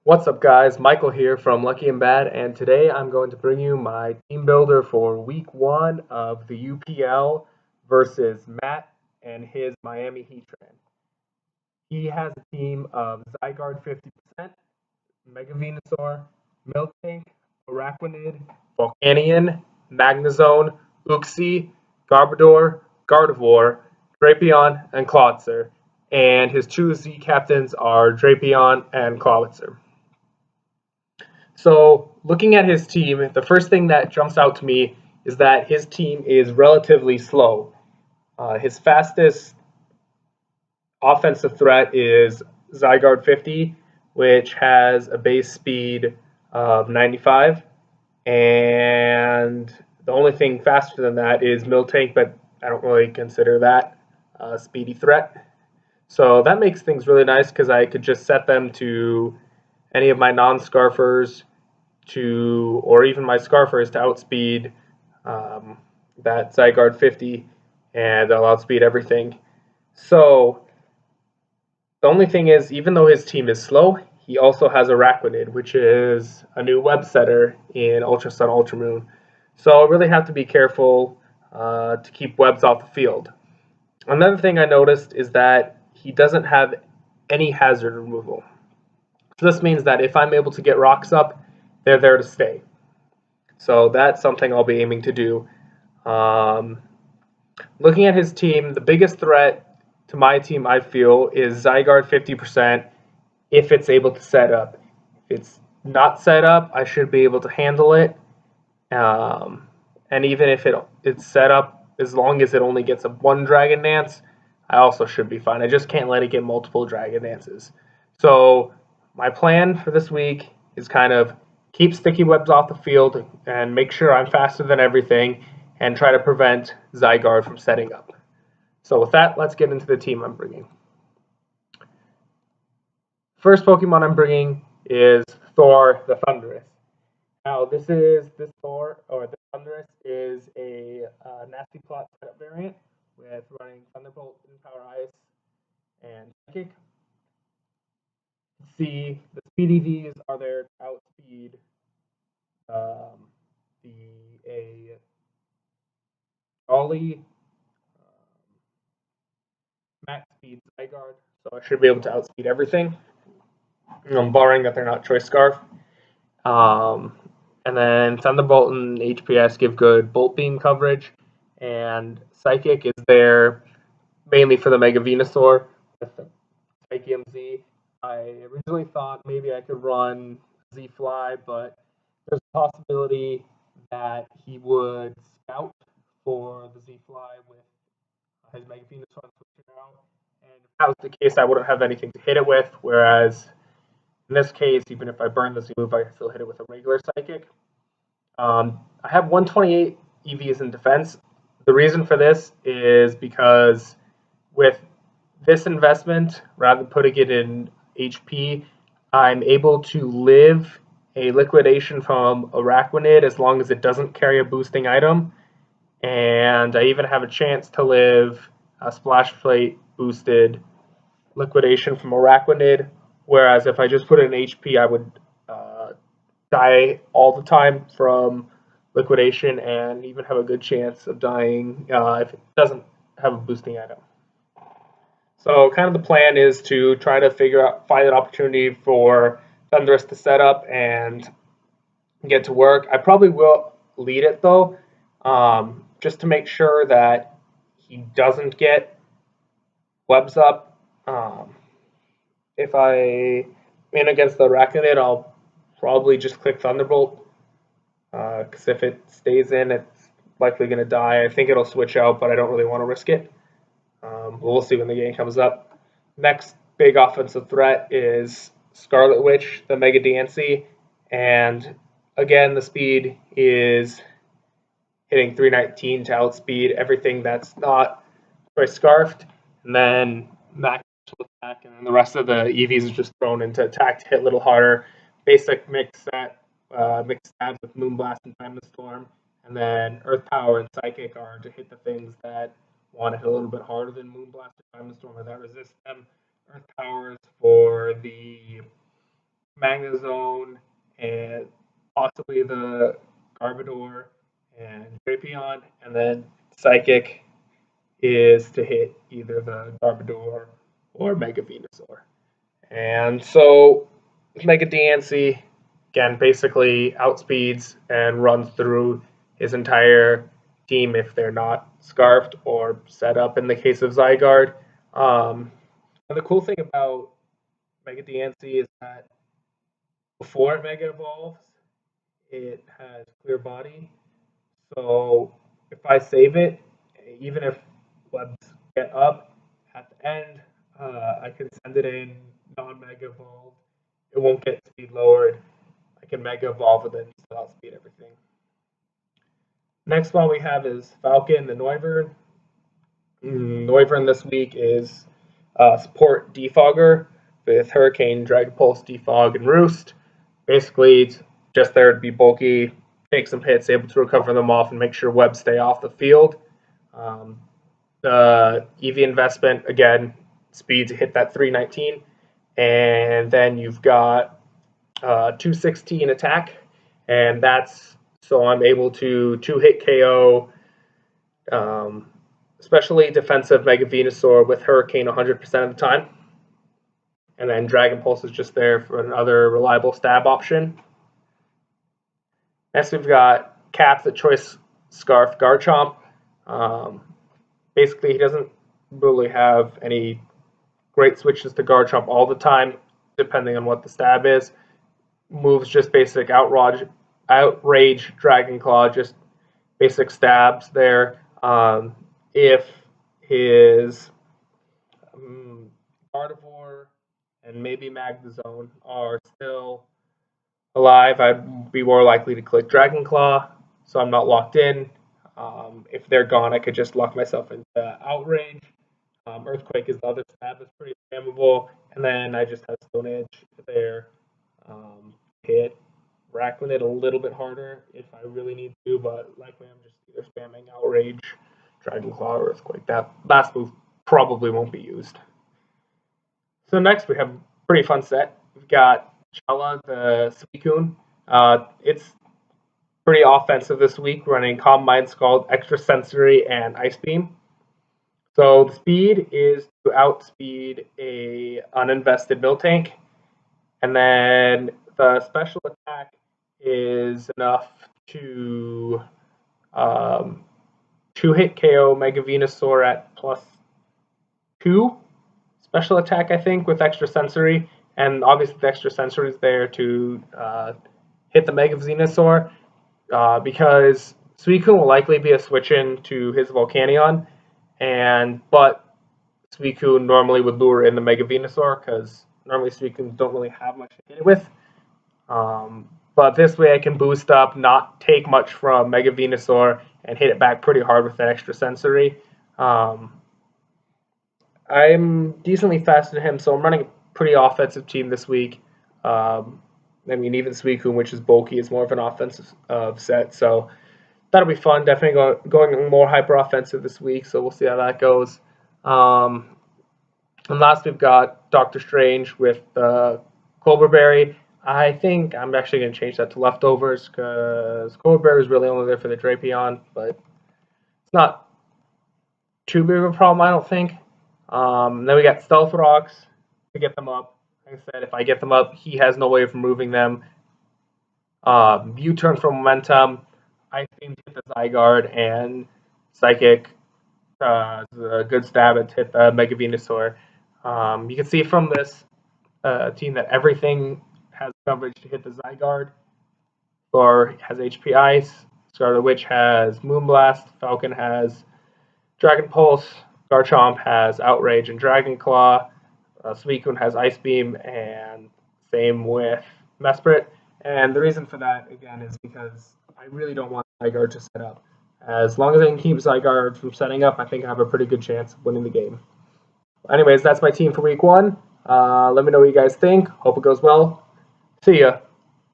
What's up, guys? Michael here from Lucky and Bad, and today I'm going to bring you my team builder for week one of the UPL versus Matt and his Miami Heatran. He has a team of Zygarde 50%, Mega Venusaur, Miltank, Araquanid, Volcanion, Magnezone, Uxie, Garbodor, Gardevoir, Drapion, and Clawitzer. And his two Z captains are Drapion and Clawitzer. So, looking at his team, the first thing that jumps out to me is that his team is relatively slow. His fastest offensive threat is Zygarde 50, which has a base speed of 95. And the only thing faster than that is Miltank, but I don't really consider that a speedy threat. So that makes things really nice because I could just set them to any of my non-scarfers or even my scarfers to outspeed that Zygarde 50, and I'll outspeed everything. So the only thing is, even though his team is slow, he also has Araquanid, which is a new web setter in Ultra Sun Ultra Moon. So I really have to be careful to keep webs off the field. Another thing I noticed is that he doesn't have any hazard removal. So this means that if I'm able to get rocks up, they're there to stay. So that's something I'll be aiming to do. Looking at his team, the biggest threat to my team, I feel, is Zygarde 50% if it's able to set up. If it's not set up, I should be able to handle it. And even if it's set up, as long as it only gets a one Dragon Dance, I also should be fine. I just can't let it get multiple Dragon Dances. So my plan for this week is kind of keep sticky webs off the field and make sure I'm faster than everything and try to prevent Zygarde from setting up. So with that, let's get into the team I'm bringing. First Pokemon I'm bringing is Thor the Thunderous. Now this Thor, or the Thunderous, is a nasty plot setup variant with running Thunderbolt, Power Ice, and Psychic. See, the speed EVs are there to outspeed a Ollie max speed Zygarde, so I should be able to outspeed everything, barring that they're not Choice Scarf. And then Thunderbolt and HPS give good Bolt Beam coverage, and Psychic is there mainly for the Mega Venusaur with the Psychium Z. I originally thought maybe I could run Z Fly, but there's a possibility that he would scout for the Z Fly with his Mega Venusaur switching out. And if that was the case, I wouldn't have anything to hit it with, whereas in this case, even if I burn the Z move, I can still hit it with a regular Psychic. I have 128 EVs in defense. The reason for this is because with this investment, rather than putting it in HP, I'm able to live a liquidation from Araquanid as long as it doesn't carry a boosting item. And I even have a chance to live a Splash Plate boosted liquidation from Araquanid, whereas if I just put it in HP, I would die all the time from liquidation and even have a good chance of dying if it doesn't have a boosting item. So kind of the plan is to try to find an opportunity for Thunderous to set up and get to work. I probably will lead it though, just to make sure that he doesn't get webs up. If I in against the Araquanid, I'll probably just click Thunderbolt, because if it stays in, it's likely going to die. I think it'll switch out, but I don't really want to risk it. We'll see when the game comes up. Next big offensive threat is Scarlet Witch, the Mega Dancy, and again, the speed is hitting 319 to outspeed everything that's not Choice Scarfed, and then max attack, and then the rest of the EVs is just thrown into attack to hit a little harder. Basic mix set, mixed stabs with Moonblast and Time Storm, and then Earth Power and Psychic are to hit the things that want to hit a little bit harder than Moonblast and Time Storm, or that resist them. Earth Power is for the Magnezone, and possibly the Garbodor and Drapion, and then Psychic is to hit either the Garbodor or Mega Venusaur. And so Mega DNC, again, basically outspeeds and runs through his entire team if they're not scarfed or set up in the case of Zygarde. And the cool thing about Mega DNC is that before it Mega Evolves, it has Clear Body. So if I save it, even if webs get up at the end, I can send it in non-Mega Evolved. It won't get speed lowered. I can Mega Evolve and then still outspeed everything. Next one we have is Falcon, the Noivern. Noivern this week is support Defogger with Hurricane, Dragon Pulse, Defog, and Roost. Basically, it's just there to be bulky, take some hits, able to recover them off, and make sure webs stay off the field. The EV investment, again, speed to hit that 319. And then you've got 216 attack, and that's so I'm able to 2-hit KO, especially defensive Mega Venusaur with Hurricane 100% of the time. And then Dragon Pulse is just there for another reliable stab option. Next, we've got Cap, the Choice Scarf Garchomp. Basically, he doesn't really have any great switches to Garchomp all the time, depending on what the stab is. Moves just basic Outrage, Dragon Claw, just basic stabs there. If his Gardevoir and maybe Magnezone are still alive, I'd be more likely to click Dragon Claw, so I'm not locked in. If they're gone, I could just lock myself into Outrage. Earthquake is the other stab that's pretty spammable, and then I just have Stone Edge there. Hit Racklin it a little bit harder if I really need to, but likely I'm just either spamming Outrage, Dragon Claw, or Earthquake. That last move probably won't be used. So next we have a pretty fun set. We've got Chala, the Suicune. It's pretty offensive this week, running Calm Mind Scald, Extra Sensory, and Ice Beam. So the speed is to outspeed a uninvested Miltank, and then the special attack is enough to 2-hit KO Mega Venusaur at +2 special attack, I think, with Extra Sensory, and obviously the Extra Sensory is there to hit the Mega Venusaur, because Suicune will likely be a switch in to his Volcanion, but Suicune normally would lure in the Mega Venusaur because normally Suicunes don't really have much to hit it with. But this way I can boost up, not take much from Mega Venusaur, and hit it back pretty hard with that Extra Sensory. I'm decently fast to him, so I'm running a pretty offensive team this week. I mean, even Suicune, which is bulky, is more of an offensive set, so that'll be fun. Definitely going more hyper offensive this week, so we'll see how that goes. And last, we've got Doctor Strange with Clover Berry. I think I'm actually going to change that to Leftovers because Clover Berry is really only there for the Drapion, but it's not too big of a problem, I don't think. Then we got Stealth Rocks to get them up. Like I said, if I get them up, he has no way of removing them. U-turn for momentum. Ice Beam to hit the Zygarde, and Psychic is a good stab at hit the Mega Venusaur. You can see from this team that everything has coverage to hit the Zygarde. Thor has HP Ice. Scarlet Witch has Moonblast. Falcon has Dragon Pulse. Garchomp has Outrage and Dragon Claw. Suicune has Ice Beam, and same with Mesprit. And the reason for that, again, is because I really don't want Zygarde to set up. As long as I can keep Zygarde from setting up, I think I have a pretty good chance of winning the game. Anyways, that's my team for week 1. Let me know what you guys think. Hope it goes well. See ya.